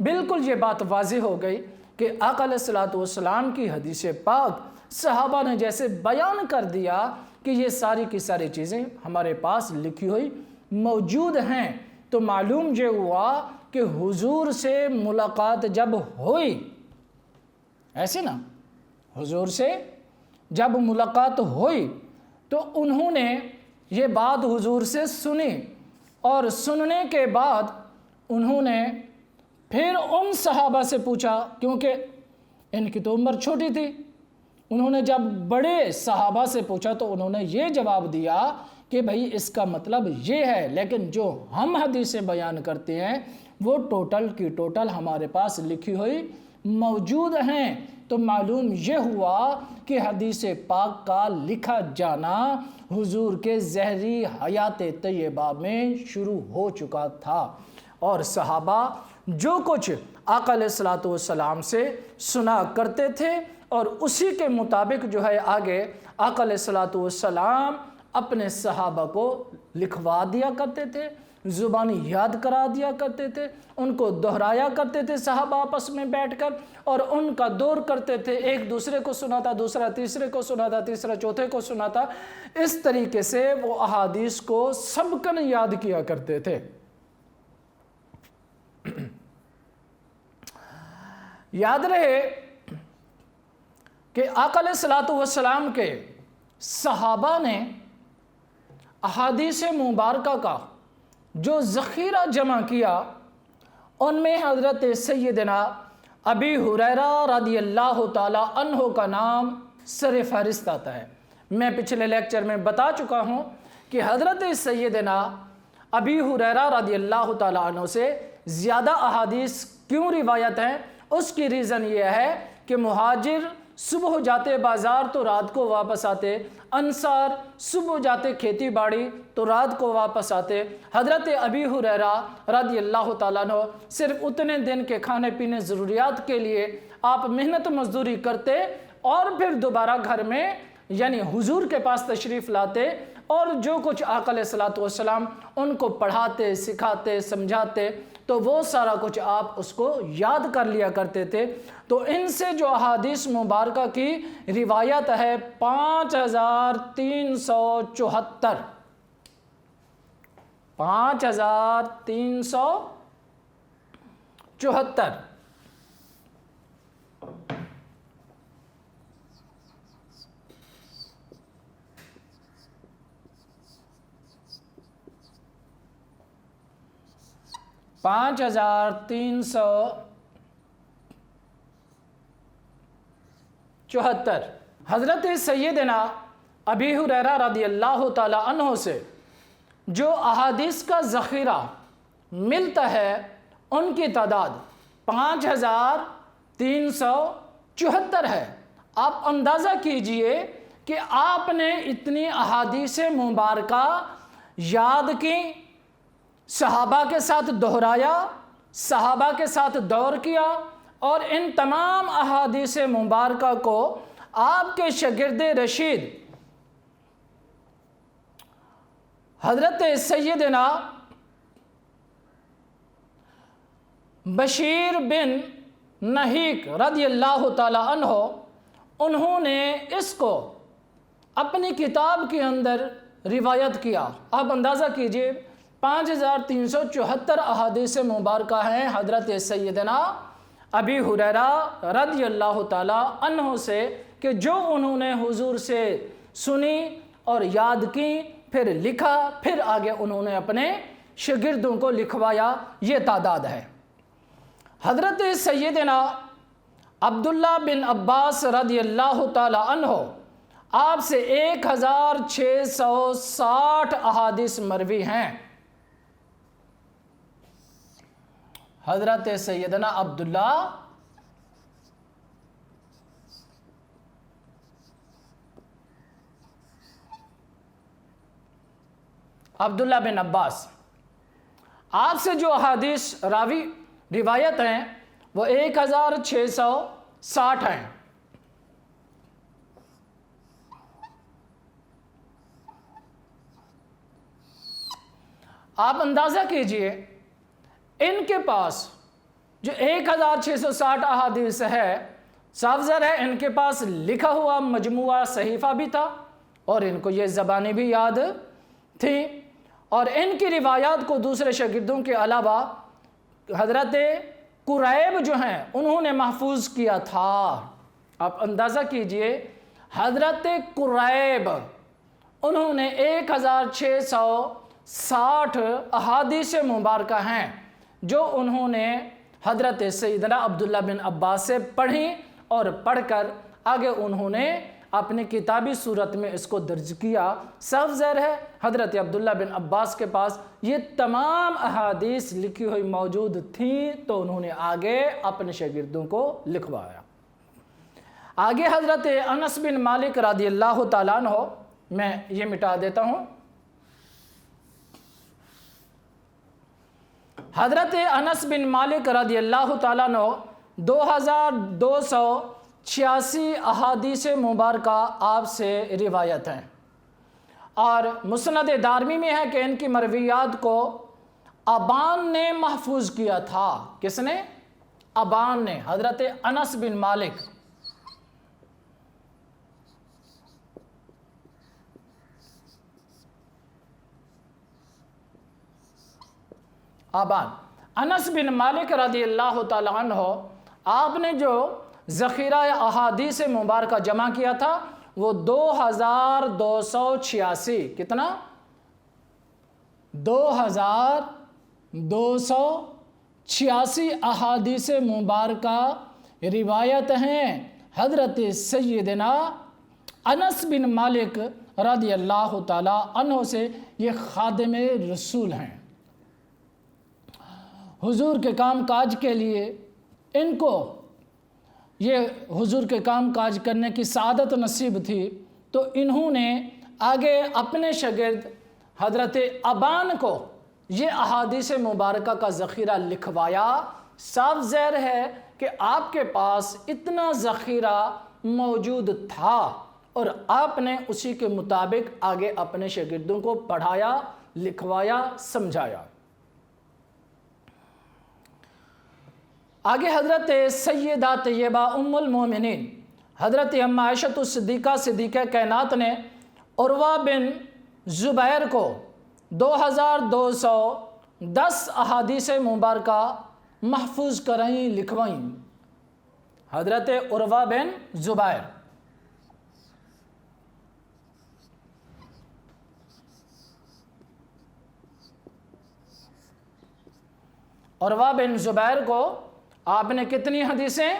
بالکل یہ بات واضح ہو گئی کہ آقا علیہ الصلوۃ والسلام کی حدیث پاک صحابہ نے جیسے بیان کر دیا کہ یہ ساری کی ساری چیزیں ہمارے پاس لکھی ہوئی موجود ہیں، تو معلوم یہ ہوا کہ حضور سے ملاقات جب ہوئی، ایسے نا، حضور سے جب ملاقات ہوئی تو انہوں نے یہ بات حضور سے سنی، اور سننے کے بعد انہوں نے پھر ان صحابہ سے پوچھا، کیونکہ ان کی تو عمر چھوٹی تھی، انہوں نے جب بڑے صحابہ سے پوچھا تو انہوں نے یہ جواب دیا کہ بھئی اس کا مطلب یہ ہے، لیکن جو ہم حدیثیں بیان کرتے ہیں وہ ٹوٹل کی ٹوٹل ہمارے پاس لکھی ہوئی موجود ہیں۔ تو معلوم یہ ہوا کہ حدیث پاک کا لکھا جانا حضور کے ظہری حیات طیبہ میں شروع ہو چکا تھا، اور صحابہ جو کچھ آقا علیہ الصلوۃ والسلام سے سنا کرتے تھے اور اسی کے مطابق جو ہے آگے آقا علیہ الصلوۃ والسلام اپنے صحابہ کو لکھوا دیا کرتے تھے، زبانی یاد کرا دیا کرتے تھے، ان کو دہرایا کرتے تھے صحابہ آپس میں بیٹھ کر، اور ان کا دور کرتے تھے، ایک دوسرے کو سناتا، دوسرا تیسرے کو سناتا، تیسرا چوتھے کو سناتا، اس طریقے سے وہ احادیث کو سبکن یاد کیا کرتے تھے۔ یاد رہے کہ آقا علیہ الصلوۃ والسلام کے صحابہ نے احادیث مبارکہ کا جو ذخیرہ جمع کیا، ان میں حضرت سیدنا ابی ہریرہ رضی اللہ تعالی عنہ کا نام سر فہرست آتا ہے۔ میں پچھلے لیکچر میں بتا چکا ہوں کہ حضرت سیدنا ابی ہریرہ رضی اللہ تعالی عنہ سے زیادہ احادیث کیوں روایت ہیں، اس کی ریزن یہ ہے کہ مہاجر صبح جاتے بازار تو رات کو واپس آتے، انصار صبح جاتے کھیتی باڑی تو رات کو واپس آتے۔ حضرت ابی ہریرہ رضی اللہ تعالیٰ عنہ صرف اتنے دن کے کھانے پینے ضروریات کے لیے آپ محنت مزدوری کرتے اور پھر دوبارہ گھر میں یعنی حضور کے پاس تشریف لاتے، اور جو کچھ آقا علیہ الصلوۃ والسلام ان کو پڑھاتے، سکھاتے، سمجھاتے، تو وہ سارا کچھ آپ اس کو یاد کر لیا کرتے تھے۔ تو ان سے جو احادیث مبارکہ کی روایت ہے 5374، 5374، پانچ ہزار تین سو چوہتر حضرت سیدنا ابی ہریرہ رضی اللہ تعالی عنہ سے جو احادیث کا ذخیرہ ملتا ہے ان کی تعداد 5374 ہے۔ آپ اندازہ کیجئے کہ آپ نے اتنی احادیث مبارکہ یاد کی، صحابہ کے ساتھ دہرایا، صحابہ کے ساتھ دور کیا، اور ان تمام احادیث مبارکہ کو آپ کے شاگرد رشید حضرت سیدنا بشیر بن نہیک رضی اللہ تعالی عنہ انہوں نے اس کو اپنی کتاب کے اندر روایت کیا۔ آپ اندازہ کیجئے 5374 احادیث مبارکہ ہیں حضرت سیدنا ابی ہریرہ رضی اللہ تعالی عنہ سے، کہ جو انہوں نے حضور سے سنی اور یاد کی، پھر لکھا، پھر آگے انہوں نے اپنے شاگردوں کو لکھوایا، یہ تعداد ہے۔ حضرت سیدنا عبداللہ بن عباس رضی اللہ تعالی عنہ آپ سے 1660 احادیث مروی ہیں۔ حضرت سیدنا عبداللہ بن عباس آپ سے جو احادیث روایت ہیں وہ 1660 ہیں۔ آپ اندازہ کیجئے ان کے پاس جو 1660 احادیث ہے، صاف ظاہر ہے ان کے پاس لکھا ہوا مجموعہ صحیفہ بھی تھا اور ان کو یہ زبانیں بھی یاد تھی، اور ان کی روایات کو دوسرے شاگردوں کے علاوہ حضرت قریب جو ہیں انہوں نے محفوظ کیا تھا۔ آپ اندازہ کیجئے، حضرت قریب انہوں نے 1660 احادیث مبارکہ ہیں جو انہوں نے حضرت سیدنا عبداللہ بن عباس سے پڑھی، اور پڑھ کر آگے انہوں نے اپنی کتابی صورت میں اس کو درج کیا۔ صاف ظاہر ہے حضرت عبداللہ بن عباس کے پاس یہ تمام احادیث لکھی ہوئی موجود تھیں، تو انہوں نے آگے اپنے شاگردوں کو لکھوایا۔ آگے حضرت انس بن مالک رضی اللہ تعالیٰ عنہ، میں یہ مٹا دیتا ہوں، حضرت انس بن مالک رضی اللہ تعالیٰ عنہ 2286 احادیث مبارکہ آپ سے روایت ہیں، اور مسند دارمی میں ہے کہ ان کی مرویات کو ابان نے محفوظ کیا تھا۔ کس نے؟ ابان نے، حضرت انس بن مالک۔ ابان انس بن مالک رضی اللہ تعالیٰ عنہ، آپ نے جو ذخیرہ احادیث مبارکہ جمع کیا تھا وہ 2286، کتنا؟ 2286 احادیث مبارکہ روایت ہیں حضرت سیدنا انس بن مالک رضی اللہ تعالیٰ عنہ سے۔ یہ خادم رسول ہیں، حضور کے کام کاج کے لیے ان کو یہ حضور کے کام کاج کرنے کی سعادت نصیب تھی، تو انہوں نے آگے اپنے شاگرد حضرت ابان کو یہ احادیث مبارکہ کا ذخیرہ لکھوایا۔ صاف ظاہر ہے کہ آپ کے پاس اتنا ذخیرہ موجود تھا اور آپ نے اسی کے مطابق آگے اپنے شاگردوں کو پڑھایا، لکھوایا، سمجھایا۔ آگے حضرت سیدہ طیبہ ام المومنین حضرت اما عائشہ الصدیقہ صدیقہ کائنات نے عروہ بن زبیر کو 2210 احادیث مبارکہ محفوظ کرائیں، لکھوائیں۔ حضرت عروہ بن زبیر، عروہ بن زبیر کو آپ نے کتنی حدیثیں؟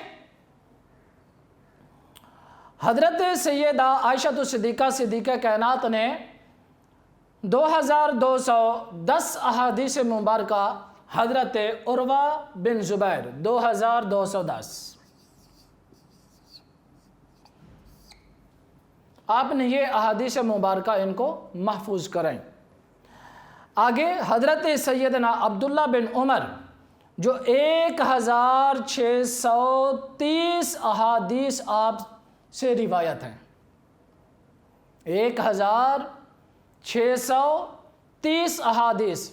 حضرت سیدہ عائشہ صدیقہ صدیقہ کائنات نے 2210 احادیث مبارکہ حضرت عروہ بن زبیر 2210 آپ نے یہ احادیث مبارکہ ان کو محفوظ کریں۔ آگے حضرت سیدنا عبداللہ بن عمر جو 1630 احادیث آپ سے روایت ہیں، 1630 احادیث،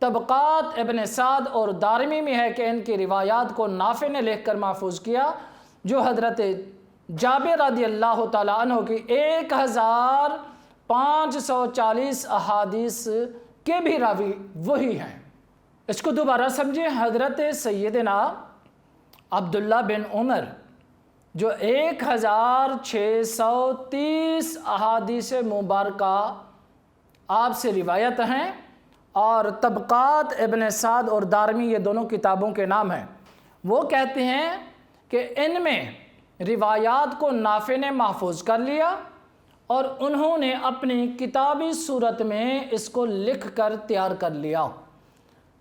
طبقات ابن سعد اور دارمی میں ہے کہ ان کی روایات کو نافع نے لکھ کر محفوظ کیا، جو حضرت جابر رضی اللہ تعالیٰ عنہ کی 1540 احادیث کے بھی راوی وہی ہیں۔ اس کو دوبارہ سمجھیں، حضرت سیدنا عبداللہ بن عمر جو 1630 احادیث مبارکہ آپ سے روایت ہیں، اور طبقات ابن سعد اور دارمی یہ دونوں کتابوں کے نام ہیں، وہ کہتے ہیں کہ ان میں روایات کو نافع نے محفوظ کر لیا اور انہوں نے اپنی کتابی صورت میں اس کو لکھ کر تیار کر لیا۔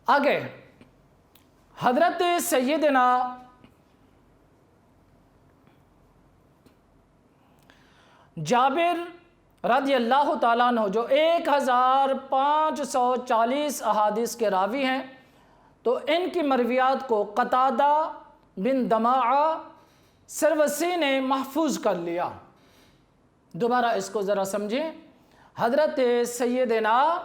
آگے حضرت سیدنا جابر رضی اللہ تعالیٰ عنہ جو 1540 احادیث کے راوی ہیں، تو ان کی مرویات کو قتادہ بن دماعہ سروسی نے محفوظ کر لیا۔ دوبارہ اس کو ذرا سمجھیں، حضرت سیدنا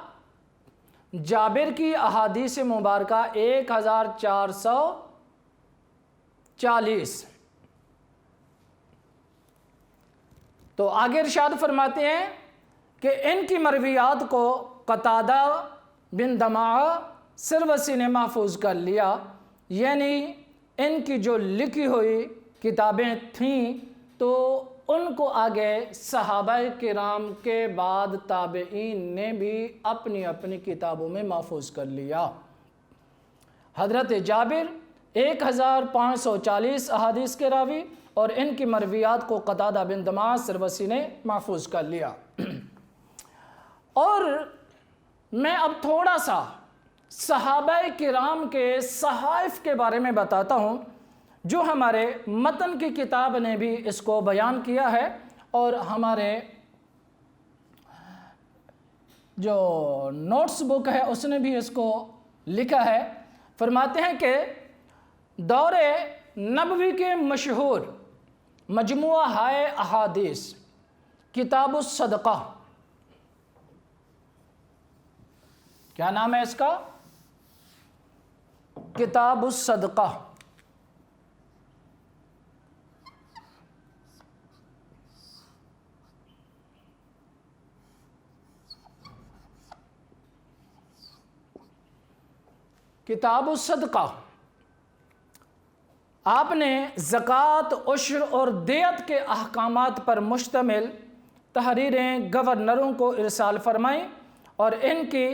جابر کی احادیث مبارکہ 1400 40۔ تو آگے ارشاد فرماتے ہیں کہ ان کی مرویات کو قتادہ بن دمعہ سروسی نے محفوظ کر لیا، یعنی ان کی جو لکھی ہوئی کتابیں تھیں تو ان کو آگے صحابہ کرام کے بعد تابعین نے بھی اپنی اپنی کتابوں میں محفوظ کر لیا۔ حضرت جابر 1540 احادیث کے راوی اور ان کی مرویات کو قتادہ بن دمعہ سروسی نے محفوظ کر لیا۔ اور میں اب تھوڑا سا صحابہ کرام کے صحائف کے بارے میں بتاتا ہوں، جو ہمارے متن کی کتاب نے بھی اس کو بیان کیا ہے اور ہمارے جو نوٹس بک ہے اس نے بھی اس کو لکھا ہے۔ فرماتے ہیں کہ دور نبوی کے مشہور مجموعہ ہائے احادیث کتاب الصدقہ، کیا نام ہے اس کا؟ کتاب الصدقہ۔ کتاب الصدقہ آپ نے زکوٰۃ، عشر اور دیت کے احکامات پر مشتمل تحریریں گورنروں کو ارسال فرمائیں اور ان کی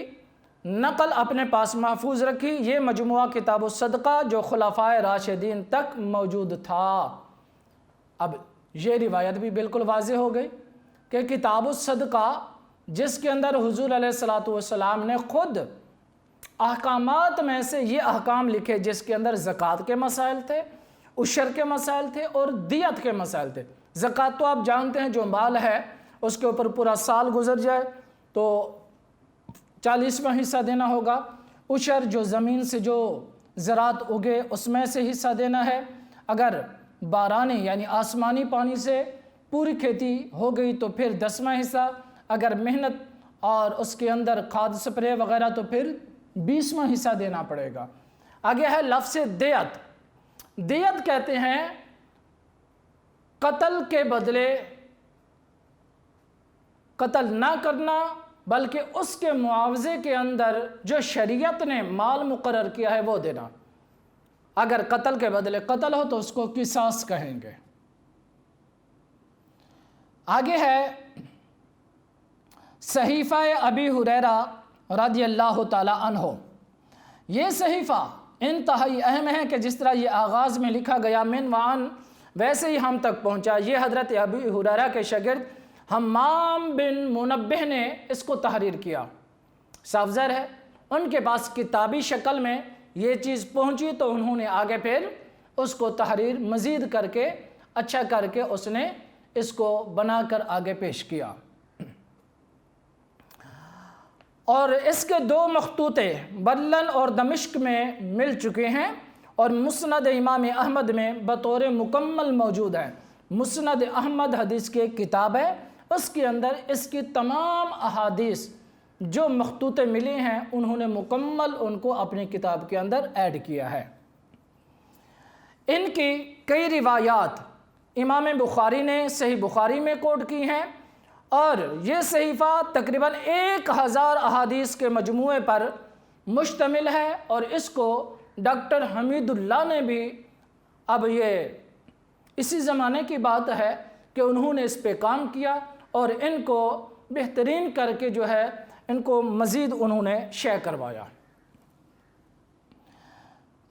نقل اپنے پاس محفوظ رکھی۔ یہ مجموعہ کتاب الصدقہ جو خلفائے راشدین تک موجود تھا۔ اب یہ روایت بھی بالکل واضح ہو گئی کہ کتاب الصدقہ جس کے اندر حضور علیہ السلام نے خود احکامات میں سے یہ احکام لکھے، جس کے اندر زکوٰۃ کے مسائل تھے، عشر کے مسائل تھے اور دیت کے مسائل تھے۔ زکوٰۃ تو آپ جانتے ہیں جو مال ہے اس کے اوپر پورا سال گزر جائے تو 40واں حصہ دینا ہوگا۔ عشر جو زمین سے جو زراعت اگے اس میں سے حصہ دینا ہے۔ اگر بارانی یعنی آسمانی پانی سے پوری کھیتی ہو گئی تو پھر 10واں حصہ، اگر محنت اور اس کے اندر کھاد سپرے وغیرہ تو پھر 20واں حصہ دینا پڑے گا۔ آگے ہے لفظ دیت۔ دیت کہتے ہیں قتل کے بدلے قتل نہ کرنا، بلکہ اس کے معاوضے کے اندر جو شریعت نے مال مقرر کیا ہے وہ دینا۔ اگر قتل کے بدلے قتل ہو تو اس کو قصاص کہیں گے۔ آگے ہے صحیفہ ابی ہریرہ رضی اللہ تعالی عنہ۔ یہ صحیفہ انتہائی اہم ہے کہ جس طرح یہ آغاز میں لکھا گیا من وعن، ویسے ہی ہم تک پہنچا۔ یہ حضرت ابی ہریرہ کے شاگرد حمام بن منبہ نے اس کو تحریر کیا۔ صاف ظاہر ہے ان کے پاس کتابی شکل میں یہ چیز پہنچی تو انہوں نے آگے پھر اس کو تحریر مزید کر کے اچھا کر کے اس نے اس کو بنا کر آگے پیش کیا۔ اور اس کے 2 مخطوطے برلن اور دمشق میں مل چکے ہیں اور مسند امام احمد میں بطور مکمل موجود ہیں۔ مسند احمد حدیث کی ایک کتاب ہے، اس کے اندر اس کی تمام احادیث جو مخطوطے ملی ہیں انہوں نے مکمل ان کو اپنی کتاب کے اندر ایڈ کیا ہے۔ ان کی کئی روایات امام بخاری نے صحیح بخاری میں کوٹ کی ہیں اور یہ صحیفہ تقریباً 1000 احادیث کے مجموعے پر مشتمل ہے اور اس کو ڈاکٹر حمید اللہ نے بھی، اب یہ اسی زمانے کی بات ہے کہ انہوں نے اس پہ کام کیا اور ان کو بہترین کر کے جو ہے ان کو مزید انہوں نے شائع کروایا۔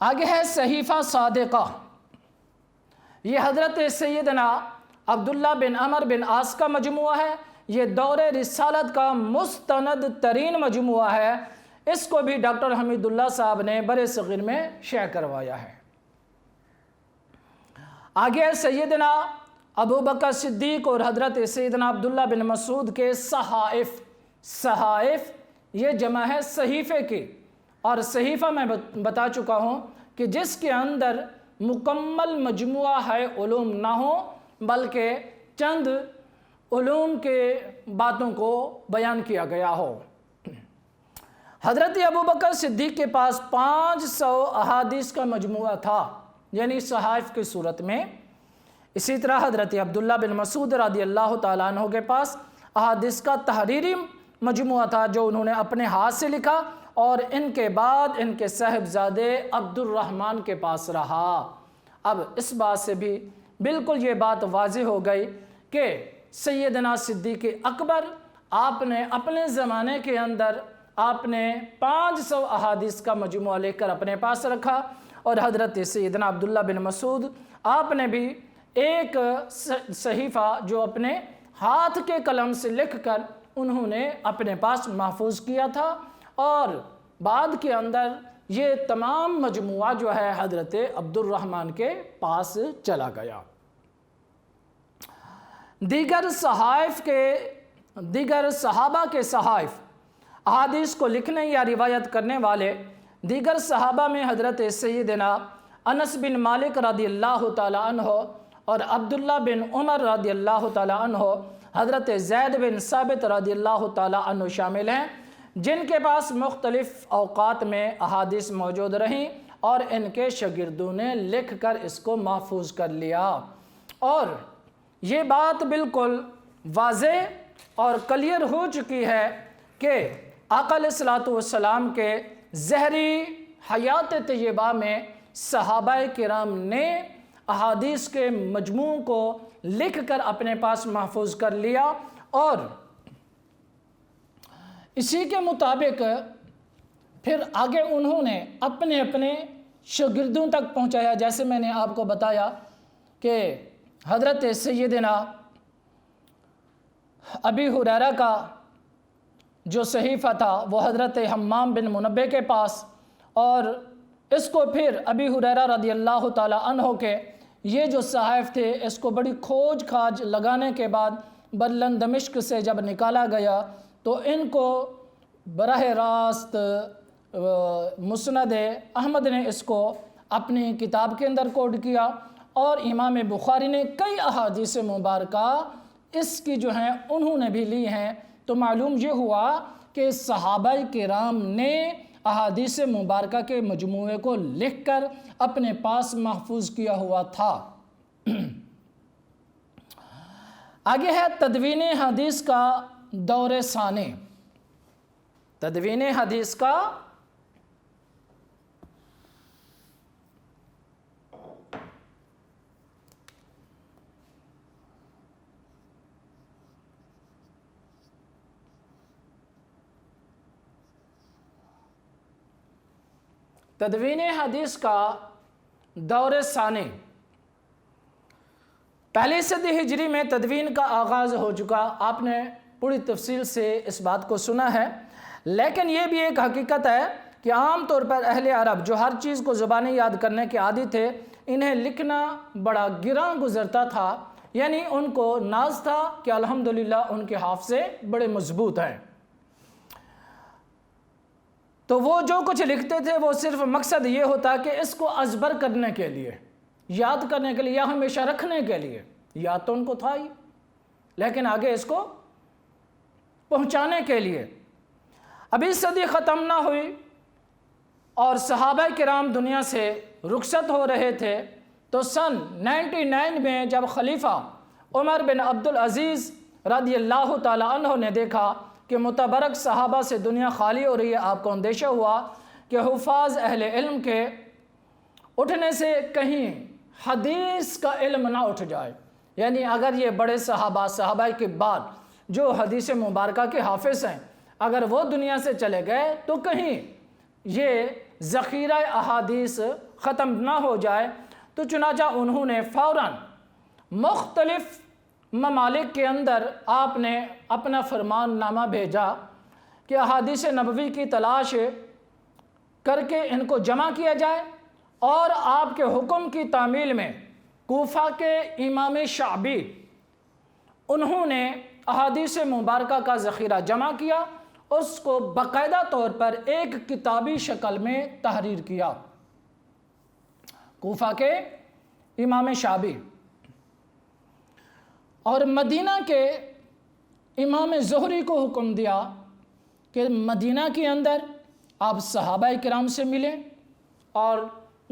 آگے ہے صحیفہ صادقہ۔ یہ حضرت سیدنا عبداللہ بن عمر بن عاص کا مجموعہ ہے۔ یہ دور رسالت کا مستند ترین مجموعہ ہے۔ اس کو بھی ڈاکٹر حمید اللہ صاحب نے بر صغیر میں شائع کروایا ہے۔ آگے سیدنا ابو بکر صدیق اور حضرت سیدنا عبداللہ بن مسعود کے صحائف۔ صحائف یہ جمع ہے صحیفے کی، اور صحیفہ میں بتا چکا ہوں کہ جس کے اندر مکمل مجموعہ ہے علوم نہ ہو بلکہ چند علوم کے باتوں کو بیان کیا گیا ہو۔ حضرت ابو بکر صدیق کے پاس 500 احادیث کا مجموعہ تھا۔ یعنی صحائف کی صورت میں۔ اسی طرح حضرت عبداللہ بن مسعود رضی اللہ تعالیٰ عنہ کے پاس احادیث کا تحریری مجموعہ تھا جو انہوں نے اپنے ہاتھ سے لکھا، اور ان کے بعد ان کے صاحبزادے عبد الرحمن کے پاس رہا۔ اب اس بات سے بھی بالکل یہ بات واضح ہو گئی کہ سیدنا صدیق اکبر آپ نے اپنے زمانے کے اندر آپ نے 500 احادیث کا مجموعہ لے کر اپنے پاس رکھا، اور حضرت سیدنا عبداللہ بن مسعود آپ نے بھی ایک صحیفہ جو اپنے ہاتھ کے قلم سے لکھ کر انہوں نے اپنے پاس محفوظ کیا تھا، اور بعد کے اندر یہ تمام مجموعہ جو ہے حضرت عبد الرحمن کے پاس چلا گیا۔ دیگر صحابہ کے صحائف احادیث کو لکھنے یا روایت کرنے والے دیگر صحابہ میں حضرت سیدنا انس بن مالک رضی اللہ تعالیٰ عنہ اور عبداللہ بن عمر رضی اللہ تعالیٰ عنہ، حضرت زید بن ثابت رضی اللہ تعالیٰ عنہ شامل ہیں، جن کے پاس مختلف اوقات میں احادیث موجود رہیں اور ان کے شاگردوں نے لکھ کر اس کو محفوظ کر لیا۔ اور یہ بات بالکل واضح اور کلیئر ہو چکی ہے کہ آقا علیہ الصلوۃ والسلام کے ظہری حیات طیبہ میں صحابہ کرام نے احادیث کے مجموع کو لکھ کر اپنے پاس محفوظ کر لیا، اور اسی کے مطابق پھر آگے انہوں نے اپنے اپنے شاگردوں تک پہنچایا۔ جیسے میں نے آپ کو بتایا کہ حضرت سیدنا ابی ہریرہ کا جو صحیفہ تھا وہ حضرت حمام بن منبہ کے پاس، اور اس کو پھر ابی ہریرہ رضی اللہ تعالیٰ عنہ کے یہ جو صحائف تھے اس کو بڑی کھوج کھاج لگانے کے بعد بلند دمشق سے جب نکالا گیا تو ان کو براہ راست مسند احمد نے اس کو اپنی کتاب کے اندر کوڈ کیا، اور امام بخاری نے کئی احادیث مبارکہ اس کی جو ہیں انہوں نے بھی لی ہیں۔ تو معلوم یہ ہوا کہ صحابہ کرام نے احادیث مبارکہ کے مجموعے کو لکھ کر اپنے پاس محفوظ کیا ہوا تھا۔ آگے ہے تدوین حدیث کا دور ثانی۔ تدوین حدیث کا دور ثانی پہلی صدی ہجری میں تدوین کا آغاز ہو چکا۔ آپ نے پوری تفصیل سے اس بات کو سنا ہے، لیکن یہ بھی ایک حقیقت ہے کہ عام طور پر اہل عرب جو ہر چیز کو زبانی یاد کرنے کے عادی تھے، انہیں لکھنا بڑا گراں گزرتا تھا، یعنی ان کو ناز تھا کہ الحمدللہ ان کے حافظے بڑے مضبوط ہیں، تو وہ جو کچھ لکھتے تھے وہ صرف مقصد یہ ہوتا کہ اس کو ازبر کرنے کے لیے، یاد کرنے کے لیے، یا ہمیشہ رکھنے کے لیے۔ یاد تو ان کو تھا ہی، لیکن آگے اس کو پہنچانے کے لیے۔ ابھی صدی ختم نہ ہوئی اور صحابہ کرام دنیا سے رخصت ہو رہے تھے، تو سن 99 میں جب خلیفہ عمر بن عبدالعزیز رضی اللہ تعالیٰ عنہ نے دیکھا کہ متبرک صحابہ سے دنیا خالی ہو رہی ہے، آپ کو اندیشہ ہوا کہ حفاظ اہل علم کے اٹھنے سے کہیں حدیث کا علم نہ اٹھ جائے، یعنی اگر یہ بڑے صحابہ کے بعد جو حدیث مبارکہ کے حافظ ہیں اگر وہ دنیا سے چلے گئے تو کہیں یہ ذخیرہ احادیث ختم نہ ہو جائے۔ تو چنانچہ انہوں نے فوراً مختلف ممالک کے اندر آپ نے اپنا فرمان نامہ بھیجا کہ احادیث نبوی کی تلاش کر کے ان کو جمع کیا جائے، اور آپ کے حکم کی تعمیل میں کوفہ کے امام شعبی انہوں نے احادیث مبارکہ کا ذخیرہ جمع کیا، اس کو باقاعدہ طور پر ایک کتابی شکل میں تحریر کیا۔ کوفہ کے امام شعبی اور مدینہ کے امام زہری کو حکم دیا کہ مدینہ کے اندر آپ صحابہ کرام سے ملیں اور